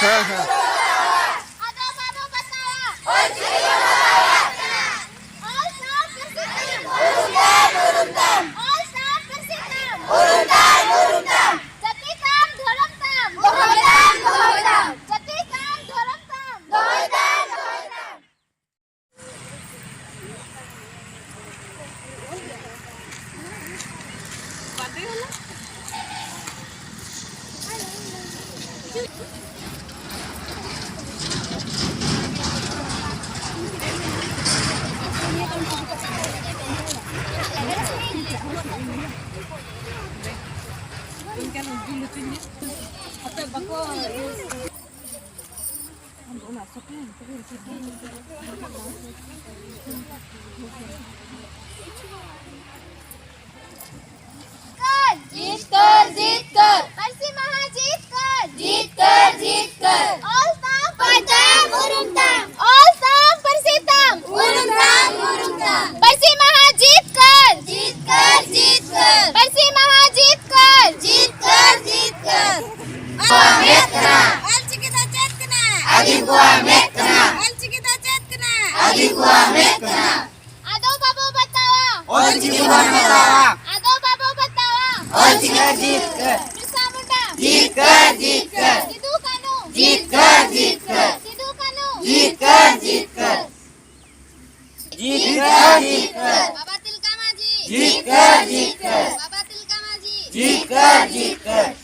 हाँ हाँ जीत कर परसी महा जीत कर ऑल ताम पडताम उरुमताम ऑल ताम परसीताम उरुमताम परसी महा जीत कर परसी महा जीत कर अलचिकिता चेतना अलचिकिता चेतना आदो बाबू बतावा आदो बाबू बतावा जीत कर बिरसा मुंडा जीत कर सिद्धू कानू जीत कर सिद्धू कानू जीत कर बाबा तिलका माझी जीत कर बाबा तिलका माझी जीत कर